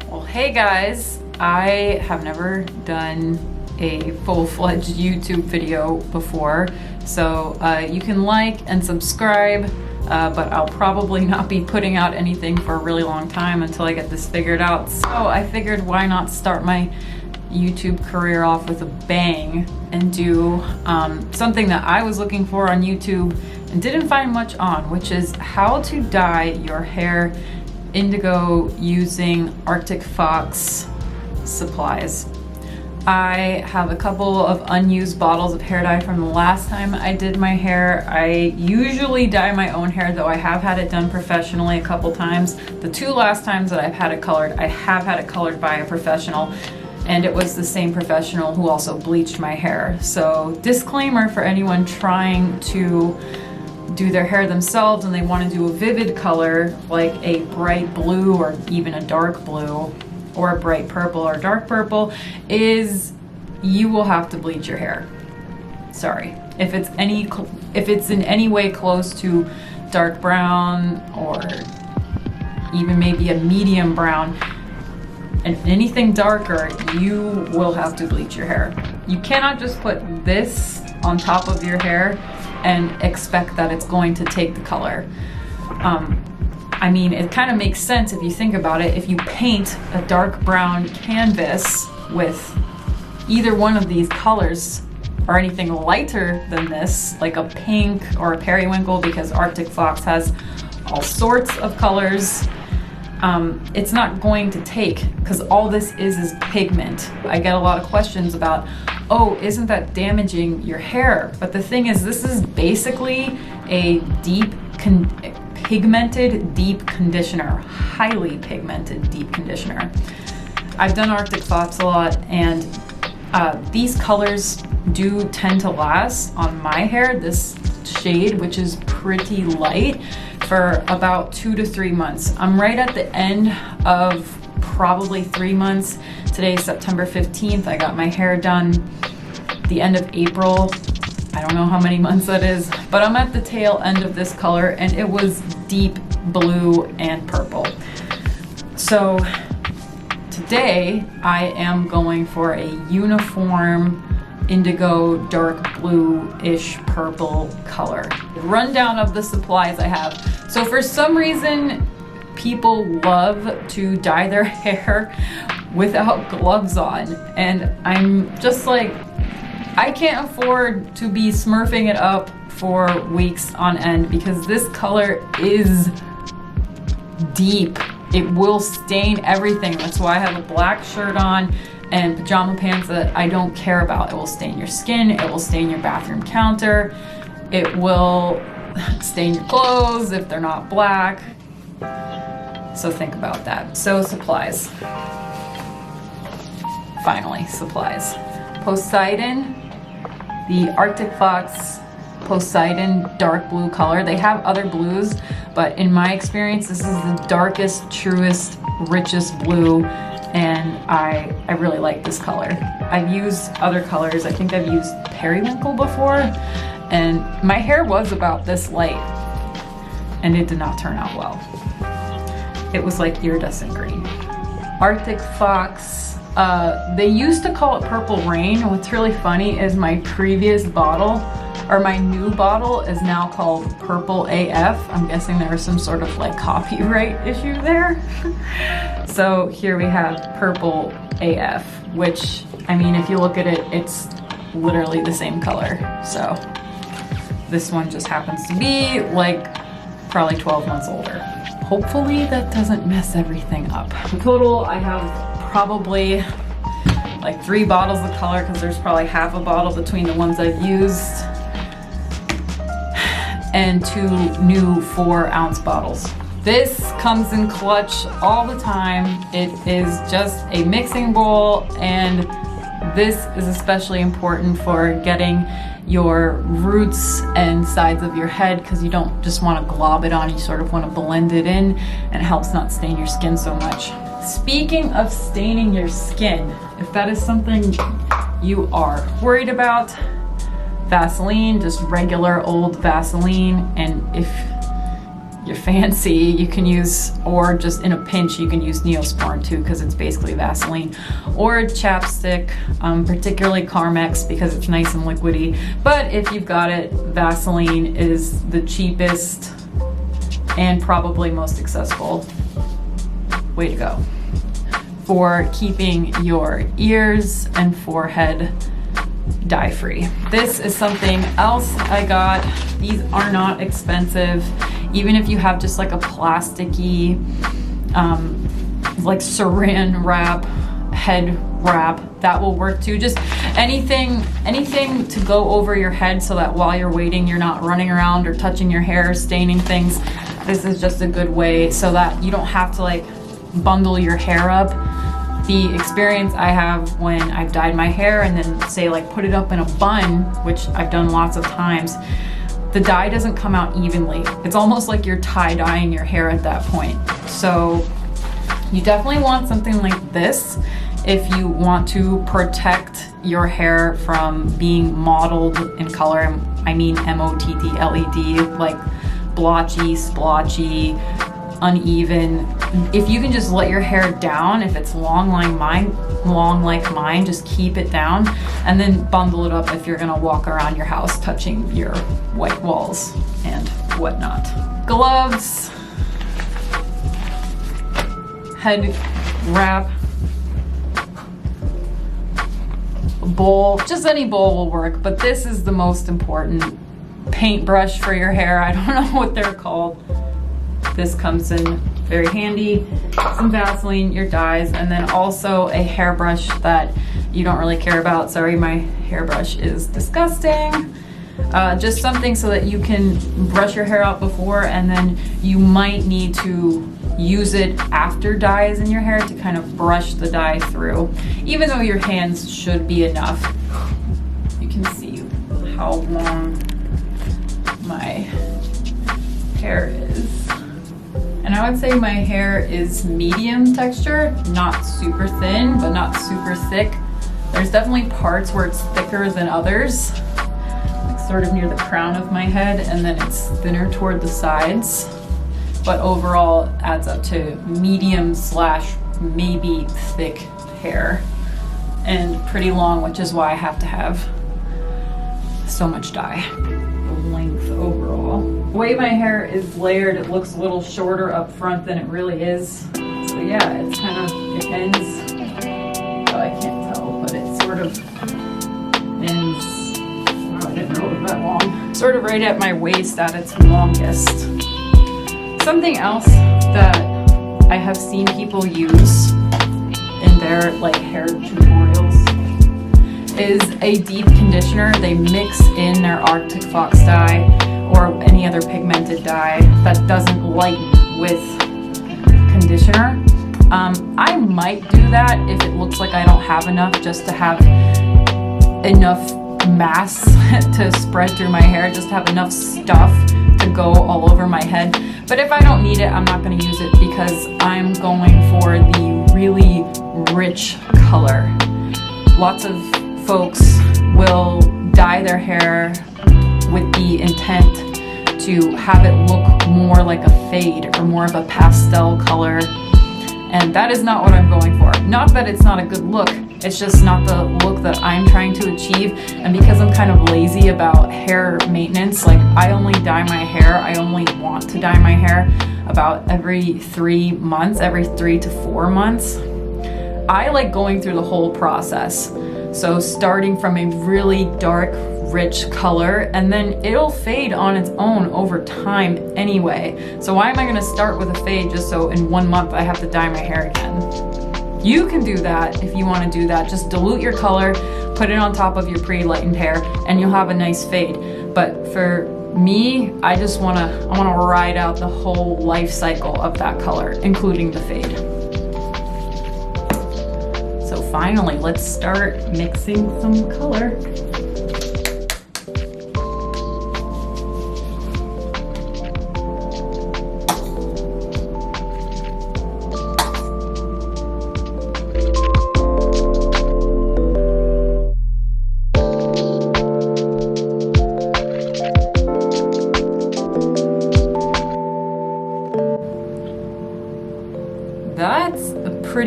Well, hey guys, I have never done a full-fledged YouTube video before, so you can like and subscribe, but I'll probably not be putting out anything for a really long time until I get this figured out. So I figured, why not start my YouTube career off with a bang and do something that I was looking for on YouTube and didn't find much on, which is how to dye your hair indigo using Arcitic Fox supplies. I have a couple of unused bottles of hair dye from the last time I did my hair. I usually dye my own hair, though I have had it done professionally a couple times. The two last times that I've had it colored, I have had it colored by a professional, and it was the same professional who also bleached my hair. So disclaimer for anyone trying to do their hair themselves and they want to do a vivid color like a bright blue or even a dark blue or a bright purple or dark purple, is you will have to bleach your hair. Sorry. If it's in any way close to dark brown or even maybe a medium brown, and anything darker, you will have to bleach your hair. You cannot just put this on top of your hair and expect that it's going to take the color. I mean, it kind of makes sense if you think about it. If you paint a dark brown canvas with either one of these colors or anything lighter than this, like a pink or a periwinkle, because Arcitic Fox has all sorts of colors, it's not going to take, because all this is pigment. I get a lot of questions about, oh, isn't that damaging your hair? But the thing is, this is basically a pigmented deep conditioner, highly pigmented deep conditioner. I've done Arcitic Fox a lot, and these colors do tend to last on my hair, this shade, which is pretty light, for about 2 to 3 months. I'm right at the end of probably 3 months. Today's September 15th. I got my hair done the end of April. I don't know how many months that is, but I'm at the tail end of this color, and it was deep blue and purple. So today I am going for a uniform indigo dark blue-ish purple color. Rundown of the supplies I have. So for some reason, people love to dye their hair without gloves on, and I'm just like, I can't afford to be smurfing it up for weeks on end, because this color is deep. It will stain everything. That's why I have a black shirt on and pajama pants that I don't care about. It will stain your skin, it will stain your bathroom counter, it will stain your clothes if they're not black. So think about that. So supplies. Finally, supplies. Poseidon, the Arcitic Fox Poseidon dark blue color. They have other blues, but in my experience, this is the darkest, truest, richest blue, and I really like this color. I've used other colors. I think I've used periwinkle before, and my hair was about this light, and it did not turn out well. It was like iridescent green. Arcitic Fox, they used to call it Purple Rain. What's really funny is my previous bottle, or my new bottle, is now called Purple AF. I'm guessing there was some sort of like copyright issue there. So here we have Purple AF, which, I mean, if you look at it, it's literally the same color. So this one just happens to be like probably 12 months older. Hopefully that doesn't mess everything up. In total, I have probably like 3 bottles of color, because there's probably half a bottle between the ones I've used, and 2 new 4-ounce bottles. This comes in clutch all the time. It is just a mixing bowl, and this is especially important for getting your roots and sides of your head, because you don't just want to glob it on, you sort of want to blend it in, and it helps not stain your skin so much. Speaking of staining your skin, if that is something you are worried about, Vaseline, just regular old Vaseline, and if you're fancy, you can use, or just in a pinch, you can use Neosporin too, because it's basically Vaseline, or chapstick, particularly Carmex because it's nice and liquidy. But if you've got it, Vaseline is the cheapest and probably most accessible way to go for keeping your ears and forehead dye free. This is something else I got. These are not expensive. Even if you have just like a plasticky like saran wrap, head wrap, that will work too. Just anything to go over your head so that while you're waiting, you're not running around or touching your hair, staining things. This is just a good way so that you don't have to like bundle your hair up. The experience I have when I've dyed my hair and then say like put it up in a bun, which I've done lots of times, the dye doesn't come out evenly. It's almost like you're tie-dyeing your hair at that point. So you definitely want something like this if you want to protect your hair from being mottled in color. I mean M-O-T-T-L-E-D, like blotchy, splotchy, uneven. If you can just let your hair down, if it's long like mine, just keep it down and then bundle it up if you're gonna walk around your house touching your white walls and whatnot. Gloves, head wrap, bowl, just any bowl will work, but this is the most important. Paintbrush for your hair, I don't know what they're called. This comes in very handy. Some Vaseline, your dyes, and then also a hairbrush that you don't really care about. Sorry, my hairbrush is disgusting. Just something so that you can brush your hair out before, and then you might need to use it after dye is in your hair to kind of brush the dye through, even though your hands should be enough. You can see how long my hair is. And I would say my hair is medium texture, not super thin, but not super thick. There's definitely parts where it's thicker than others, like sort of near the crown of my head, and then it's thinner toward the sides. But overall, it adds up to medium / maybe thick hair, and pretty long, which is why I have to have so much dye. The length overall. The way my hair is layered, it looks a little shorter up front than it really is. So yeah, it's kind of, it ends, oh, I can't tell, but it sort of ends, oh, I didn't know it was that long. Sort of right at my waist at its longest. Something else that I have seen people use in their like hair tutorials is a deep conditioner. They mix in their Arcitic Fox dye or any other pigmented dye that doesn't lighten with conditioner. I might do that if it looks like I don't have enough, just to have enough mass to spread through my hair, just to have enough stuff to go all over my head. But if I don't need it, I'm not going to use it because I'm going for the really rich color. Lots of folks will dye their hair with the intent to have it look more like a fade or more of a pastel color, and that is not what I'm going for. Not that it's not a good look, it's just not the look that I'm trying to achieve. And because I'm kind of lazy about hair maintenance, like I only dye my hair, I only want to dye my hair about every 3 months, every 3 to 4 months. I like going through the whole process. So starting from a really dark, rich color, and then it'll fade on its own over time anyway. So why am I going to start with a fade just so in 1 month I have to dye my hair again? You can do that if you want to do that. Just dilute your color, put it on top of your pre-lightened hair, and you'll have a nice fade. But for me, I just want to ride out the whole life cycle of that color, including the fade. So finally, let's start mixing some color.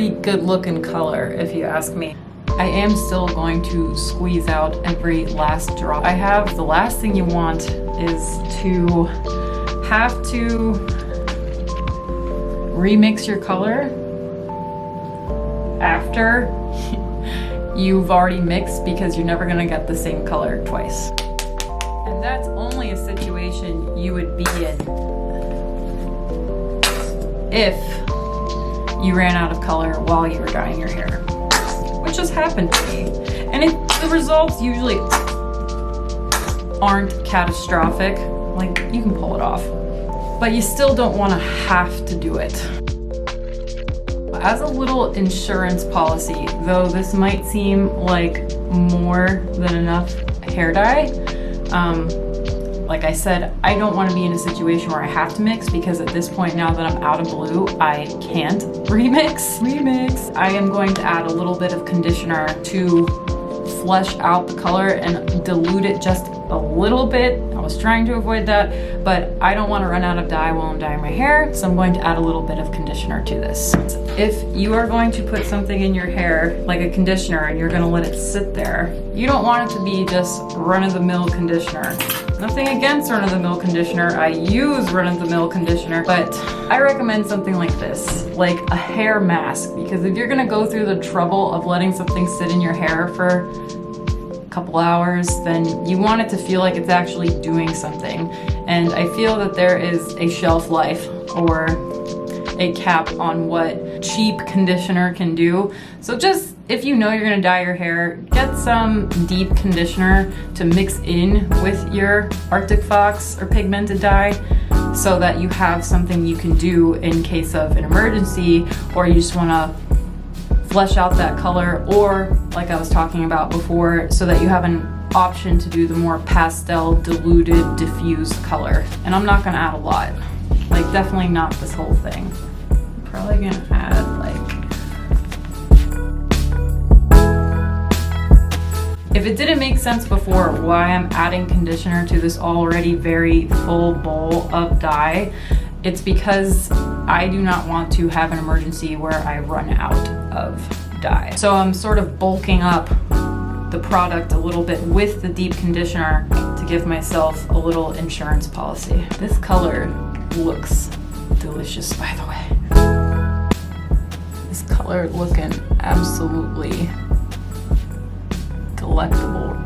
pretty good looking color if you ask me. I am still going to squeeze out every last drop I have. The last thing you want is to have to remix your color after you've already mixed, because you're never gonna get the same color twice. And that's only a situation you would be in if you ran out of color while you were dyeing your hair, which has happened to me. And the results usually aren't catastrophic. Like, you can pull it off, but you still don't want to have to do it. As a little insurance policy, though this might seem like more than enough hair dye, like I said, I don't want to be in a situation where I have to mix, because at this point, now that I'm out of blue, I can't remix. I am going to add a little bit of conditioner to flesh out the color and dilute it just a little bit. I was trying to avoid that, but I don't want to run out of dye while I'm dyeing my hair, so I'm going to add a little bit of conditioner to this. If you are going to put something in your hair, like a conditioner, and you're going to let it sit there, you don't want it to be just run-of-the-mill conditioner. Nothing against run-of-the-mill conditioner. I use run-of-the-mill conditioner, but I recommend something like this, like a hair mask, because if you're gonna go through the trouble of letting something sit in your hair for a couple hours, then you want it to feel like it's actually doing something. And I feel that there is a shelf life, or a cap on what cheap conditioner can do. So just, if you know you're gonna dye your hair, get some deep conditioner to mix in with your Arctic Fox or pigmented dye, so that you have something you can do in case of an emergency, or you just wanna flesh out that color, or like I was talking about before, so that you have an option to do the more pastel, diluted, diffused color. And I'm not gonna add a lot, like definitely not this whole thing. I'm probably gonna add like, if it didn't make sense before why I'm adding conditioner to this already very full bowl of dye, it's because I do not want to have an emergency where I run out of dye. So I'm sort of bulking up the product a little bit with the deep conditioner to give myself a little insurance policy. This color looks delicious, by the way. This color looking absolutely delectable.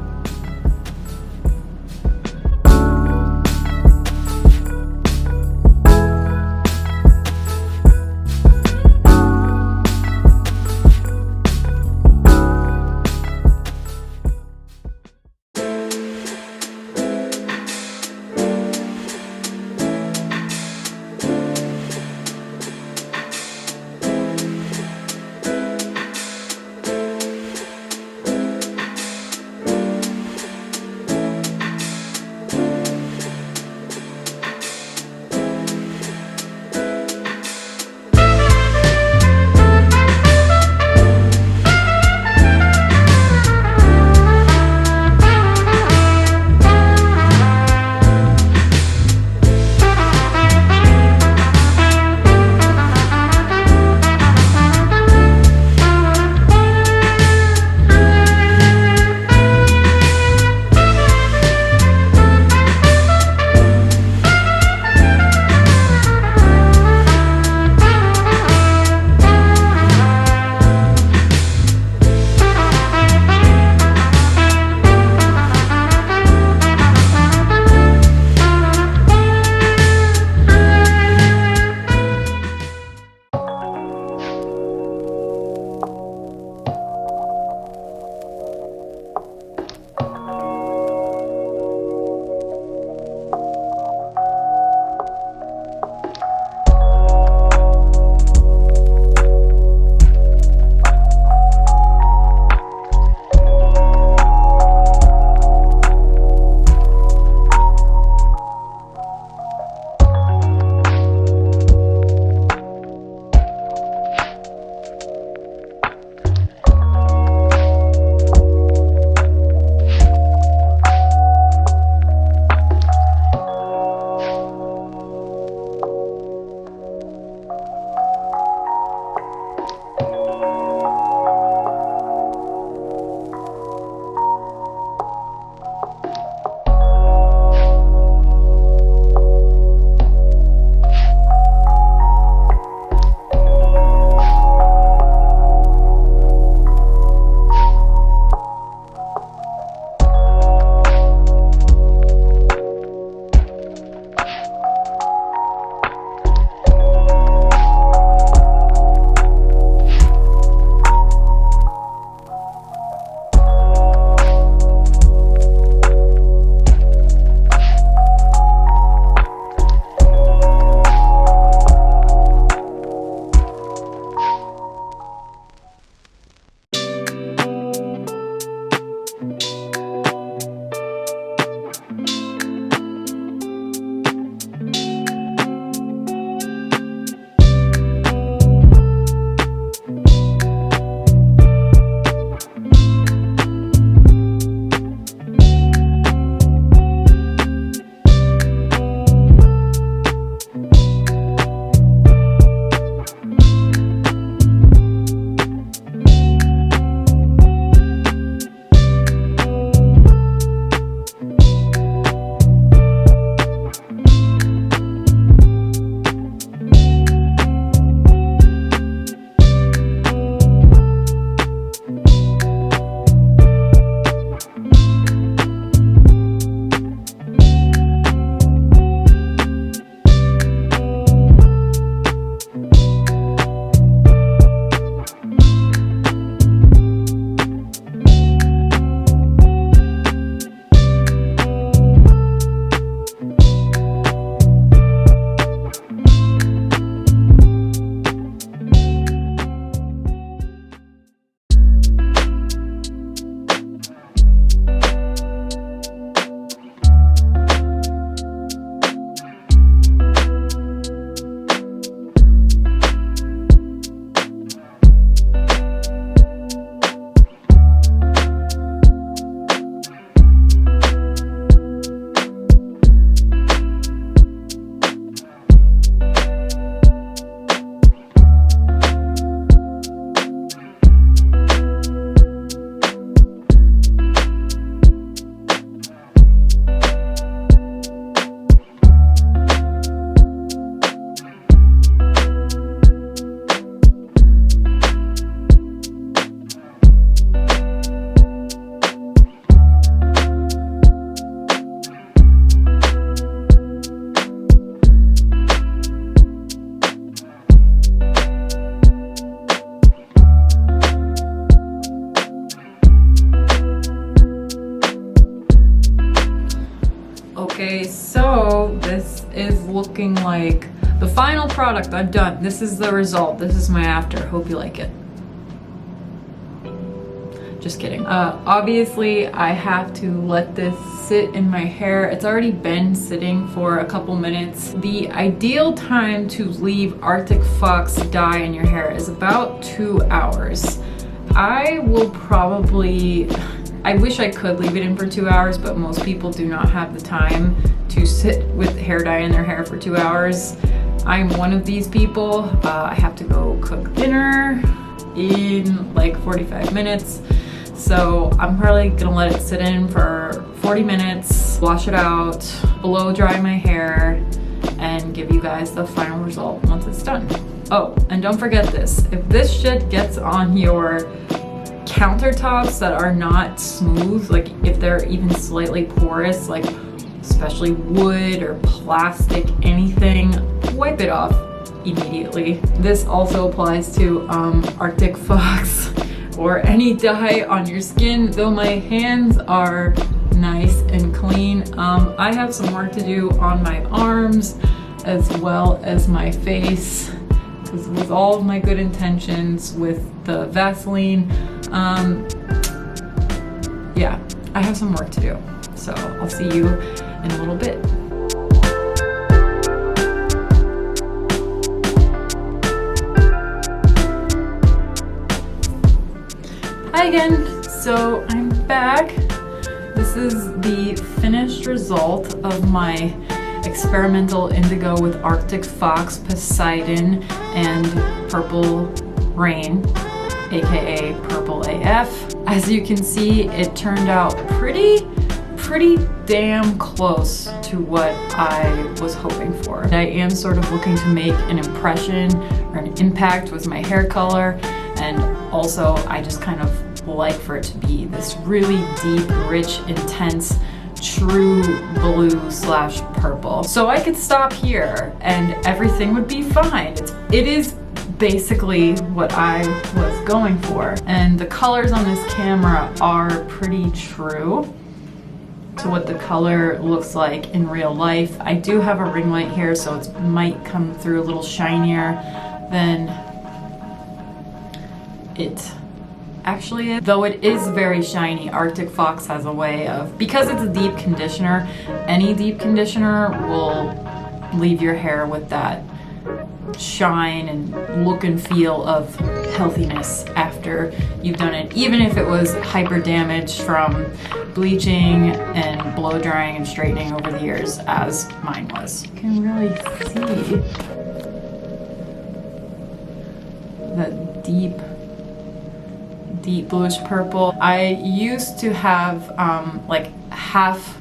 is looking like the final product I've done. This is the result. This is my after. Hope you like it. Just kidding. Obviously, I have to let this sit in my hair. It's already been sitting for a couple minutes. The ideal time to leave Arctic Fox dye in your hair is about 2 hours. I will probably, I wish I could leave it in for 2 hours, but most people do not have the time to sit with hair dye in their hair for 2 hours. I'm one of these people. I have to go cook dinner in like 45 minutes. So I'm probably gonna let it sit in for 40 minutes, wash it out, blow dry my hair, and give you guys the final result once it's done. Oh, and don't forget this. If this shit gets on your countertops that are not smooth, like if they're even slightly porous, like especially wood or plastic, anything, wipe it off immediately. This also applies to Arctic Fox or any dye on your skin. Though my hands are nice and clean, I have some work to do on my arms as well as my face, because with all of my good intentions with the Vaseline, yeah, I have some work to do. So I'll see you in a little bit. Hi again, so I'm back. This is the finished result of my experimental indigo with Arctic Fox, Poseidon, and Purple Rain, aka Purple AF. As you can see, it turned out pretty damn close to what I was hoping for. I am sort of looking to make an impression or an impact with my hair color, and also I just kind of like for it to be this really deep, rich, intense, true blue slash purple. So I could stop here and everything would be fine. It is basically what I was going for. And the colors on this camera are pretty true to what the color looks like in real life. I do have a ring light here, so it might come through a little shinier than it actually is. Though it is very shiny, Arctic Fox has a way of, because it's a deep conditioner, any deep conditioner will leave your hair with that shine and look and feel of healthiness after you've done it, even if it was hyper damaged from bleaching and blow drying and straightening over the years, as mine was. You can really see that deep bluish purple. I used to have like half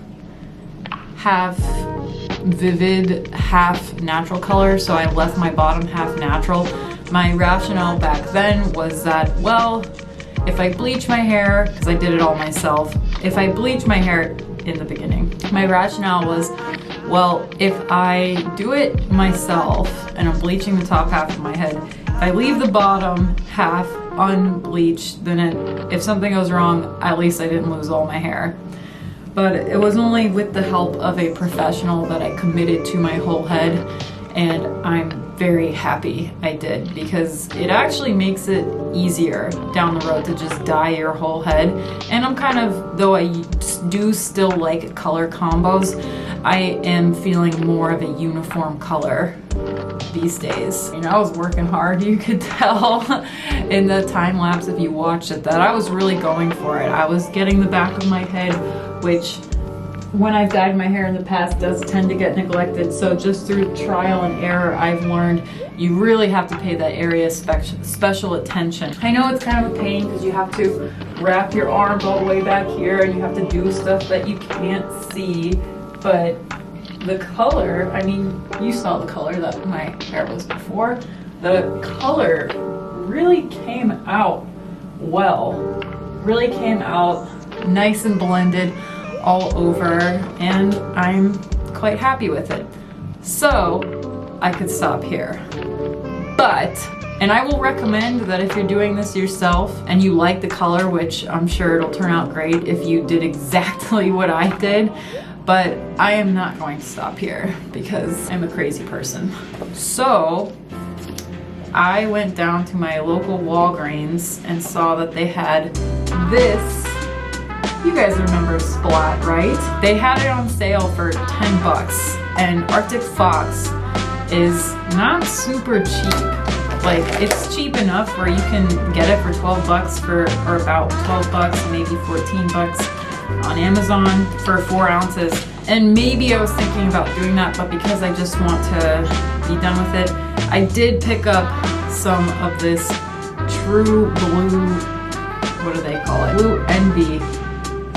vivid, half natural color, so I left my bottom half natural. My rationale back then was that, well, if I bleach my hair, because I did it all myself, if I bleach my hair in the beginning, my rationale was, well, if I do it myself and I'm bleaching the top half of my head, if I leave the bottom half unbleached, then if something goes wrong, at least I didn't lose all my hair. But it was only with the help of a professional that I committed to my whole head, and I'm very happy I did, because it actually makes it easier down the road to just dye your whole head. And I'm kind of, though I do still like color combos, I am feeling more of a uniform color these days. You know, I was working hard. You could tell in the time lapse if you watched it that I was really going for it. I was getting the back of my head, which when I've dyed my hair in the past does tend to get neglected. So just through trial and error, I've learned you really have to pay that area special attention. I know it's kind of a pain because you have to wrap your arms all the way back here and you have to do stuff that you can't see, but the color, I mean, you saw the color that my hair was before. The color really came out well. Really came out nice and blended all over, and I'm quite happy with it. So I could stop here. But, and I will recommend that if you're doing this yourself and you like the color, which I'm sure it'll turn out great if you did exactly what I did, but I am not going to stop here because I'm a crazy person. So I went down to my local Walgreens and saw that they had this. You guys remember Splat, right? They had it on sale for 10 bucks, and Arcitic Fox is not super cheap. Like, it's cheap enough where you can get it for 12 bucks or about 12 bucks, maybe 14 bucks on Amazon for 4 ounces. And maybe I was thinking about doing that, but because I just want to be done with it, I did pick up some of this True Blue, what do they call it? Blue Envy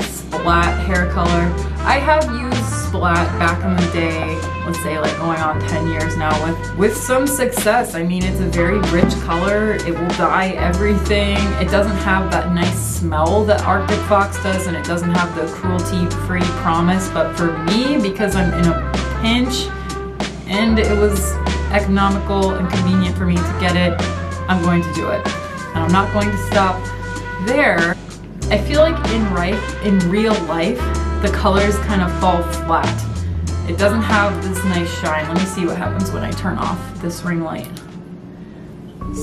Splat hair color. I have used Splat back in the day, let's say like going on 10 years now, with some success. I mean, it's a very rich color. It will dye everything. It doesn't have that nice smell that Arcitic Fox does, and it doesn't have the cruelty-free promise. But for me, because I'm in a pinch and it was economical and convenient for me to get it, I'm going to do it. And I'm not going to stop there. I feel like in real life, the colors kind of fall flat. It doesn't have this nice shine. Let me see what happens when I turn off this ring light.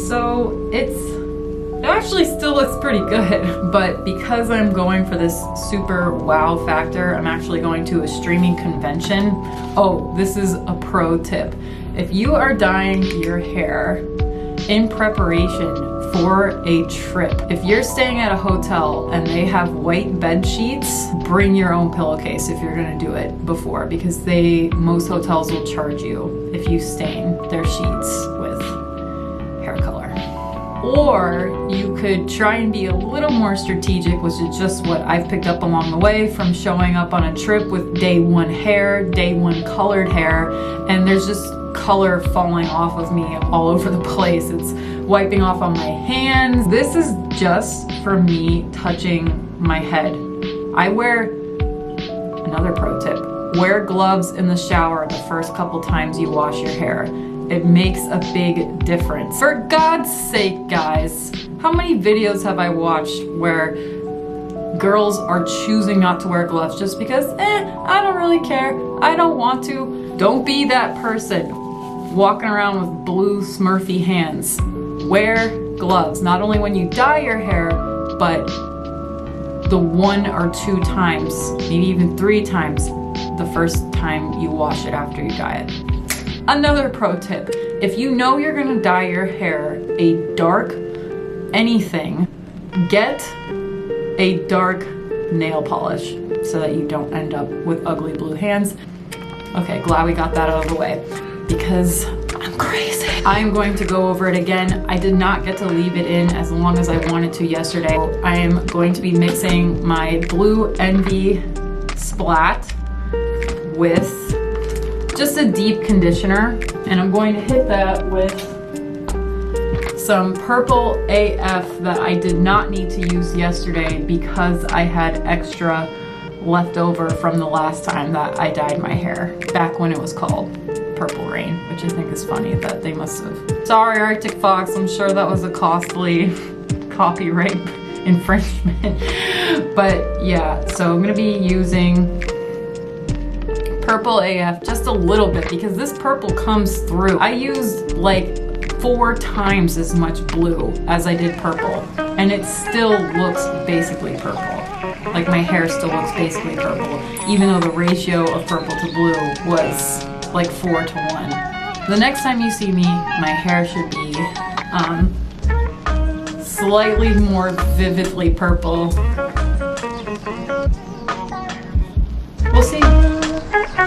So it actually still looks pretty good, but because I'm going for this super wow factor, I'm actually going to a streaming convention. Oh, this is a pro tip. If you are dyeing your hair in preparation for a trip, if you're staying at a hotel and they have white bed sheets, bring your own pillowcase if you're gonna do it before, because most hotels will charge you if you stain their sheets with hair color. Or you could try and be a little more strategic, which is just what I've picked up along the way from showing up on a trip with day 1 hair, day 1 colored hair, and there's just color falling off of me all over the place. It's wiping off on my hands. This is just for me touching my head. I wear, another pro tip, wear gloves in the shower the first couple times you wash your hair. It makes a big difference. For God's sake, guys, how many videos have I watched where girls are choosing not to wear gloves just because, I don't really care, I don't want to? Don't be that person walking around with blue Smurfy hands. Wear gloves, not only when you dye your hair, but the 1 or 2 times, maybe even 3 times the first time you wash it after you dye it. Another pro tip, if you know you're gonna dye your hair a dark anything, get a dark nail polish so that you don't end up with ugly blue hands. Okay, glad we got that out of the way because I'm crazy. I'm going to go over it again. I did not get to leave it in as long as I wanted to yesterday. I am going to be mixing my Blue Envy Splat with just a deep conditioner, and I'm going to hit that with some Purple AF that I did not need to use yesterday because I had extra left over from the last time that I dyed my hair, back when it was called Purple Rain, which I think is funny that they must have. Sorry, Arcitic Fox, I'm sure that was a costly copyright infringement. But yeah, so I'm gonna be using Purple AF just a little bit because this purple comes through. I used like 4 times as much blue as I did purple, and it still looks basically purple. Like my hair still looks basically purple, even though the ratio of purple to blue was like 4 to 1. The next time you see me, my hair should be slightly more vividly purple